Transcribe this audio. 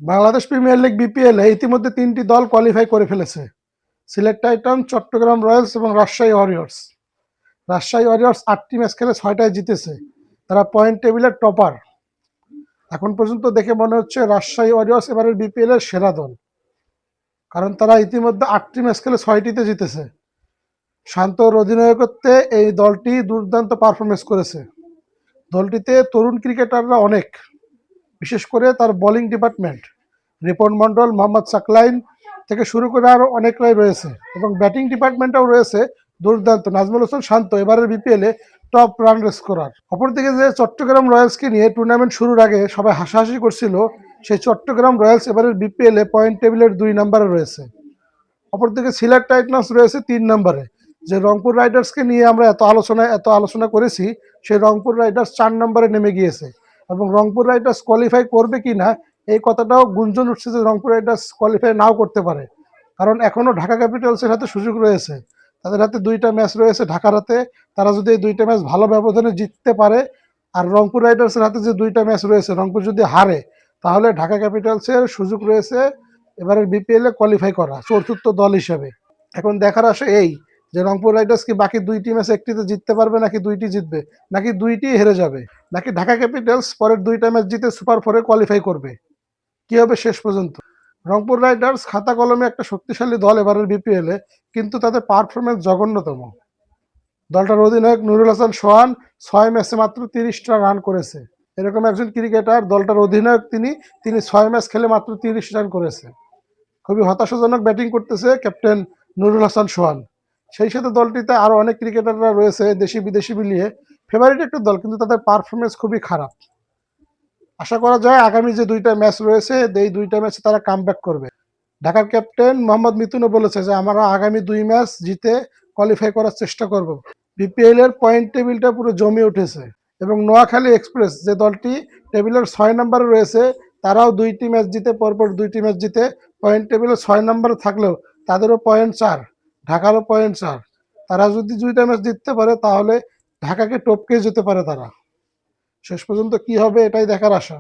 Bangladesh premier league বিপিএলে ইতিমধ্যে ৩টি দল কোয়ালিফাই করে ফেলেছে। সিলেট টাইটান, চট্টগ্রাম রয়্যালস এবং রাজশাহী ওয়ারিয়র্স। রাজশাহী ওয়ারিয়র্স ৮টি ম্যাচ খেলে ৬টায় জিতেছে। তারা পয়েন্ট টেবিলের টপার। এখন পর্যন্ত দেখে মনে হচ্ছে রাজশাহী ওয়ারিয়র্স এবারের বিপিএলের সেরা দল, কারণ তারা ইতিমধ্যে ৮টি ম্যাচ খেলে ৬টিতে জিতেছে। শান্তর অধিনায়কত্বে এই দলটি দুর্দান্ত পারফরমেন্স করেছে। দলটিতে তরুণ ক্রিকেটাররা অনেক, বিশেষ করে তার বোলিং ডিপার্টমেন্ট রিপন মন্ডল, মোহাম্মদ সাকলাইন থেকে শুরু করে আরও অনেকরাই রয়েছে, এবং ব্যাটিং ডিপার্টমেন্টটাও রয়েছে দুর্দান্ত। নাজমুল হোসেন শান্ত এবারের বিপিএলে টপ রান স্কোরার। অপরদিকে যে চট্টগ্রাম রয়্যালসকে নিয়ে টুর্নামেন্ট শুরুর আগে সবাই হাসাহাসি করছিল, সেই চট্টগ্রাম রয়্যালস এবারের বিপিএলে পয়েন্ট টেবিলের 2 নম্বরে রয়েছে। অপরদিকে সিলেট টাইটান্স রয়েছে 3 নম্বরে। যে রংপুর রাইডার্সকে নিয়ে আমরা এত আলোচনা করেছি, সেই রংপুর রাইডার্স 4 নম্বরে নেমে গিয়েছে, এবং রংপুর রাইডার্স কোয়ালিফাই করবে কিনা এই কথাটাও গুঞ্জন উঠছে যে রংপুর রাইডার্স কোয়ালিফাই নাও করতে পারে, কারণ এখনো ঢাকা ক্যাপিটালসের হাতে সুযোগ রয়েছে। তাদের হাতে 2টা ম্যাচ রয়েছে ঢাকার হাতে। তারা যদি এই 2টা ম্যাচ ভালো ব্যবধানে জিততে পারে, আর রংপুর রাইডার্সের হাতে যে 2টা ম্যাচ রয়েছে রংপুর যদি হারে, তাহলে ঢাকা ক্যাপিটালসের সুযোগ রয়েছে এবারের বিপিএলে কোয়ালিফাই করা চতুর্থ দল হিসেবে। এখন দেখার আসে এই যে রংপুর রাইডার্স কি বাকি 2টি ম্যাচ একটিতে জিততে পারবে, নাকি 2টি জিতবে, নাকি 2টি হেরে যাবে, নাকি ঢাকা ক্যাপিটালস পরের 2টা ম্যাচ জিতে সুপার 4-এ কোয়ালিফাই করবে। কি হবে শেষ পর্যন্ত? রংপুর রাইডার্স খাতা কলমে একটা শক্তিশালী দল এবারের বিপিএলে, কিন্তু তাদের পারফরমেন্স জঘন্যতম। দলটার অধিনায়ক নুরুল হাসান সোহান 6 ম্যাচে মাত্র 30টা রান করেছে। এরকম একজন ক্রিকেটার দলটার অধিনায়ক, তিনি 6 ম্যাচ খেলে মাত্র 30 রান করেছে। খুবই হতাশাজনক ব্যাটিং করতেছে ক্যাপ্টেন নুরুল হাসান সোহান। সেই সাথে দলটিতে আরও অনেক ক্রিকেটাররা রয়েছে দেশি বিদেশি মিলিয়ে। ফেভারিট একটা দল, কিন্তু তাদের পারফরমেন্স খুবই খারাপ। আশা করা যায় আগামী যে 2টা ম্যাচ রয়েছে, এই 2টা ম্যাচে তারা কামব্যাক করবে। ঢাকার ক্যাপ্টেন মোহাম্মদ মিতুনও বলেছে যে আমরা আগামী 2 ম্যাচ জিতে কোয়ালিফাই করার চেষ্টা করব। বিপিএল এর পয়েন্ট টেবিলটা পুরো জমে উঠেছে, এবং নোয়াখালী এক্সপ্রেস যে দলটি টেবিলের 6 নম্বরে রয়েছে, তারাও 2টি ম্যাচ জিতে পরপর 2টি ম্যাচ জিতে পয়েন্ট টেবিলে 6 নম্বরে থাকলেও তাদেরও পয়েন্ট 4, ঢাকারও পয়েন্ট 4। তারা যদি 2টা ম্যাচ জিততে পারে তাহলে ঢাকাকে টপকে যেতে পারে তারা। শেষ পর্যন্ত কি হবে এটাই দেখার আশা।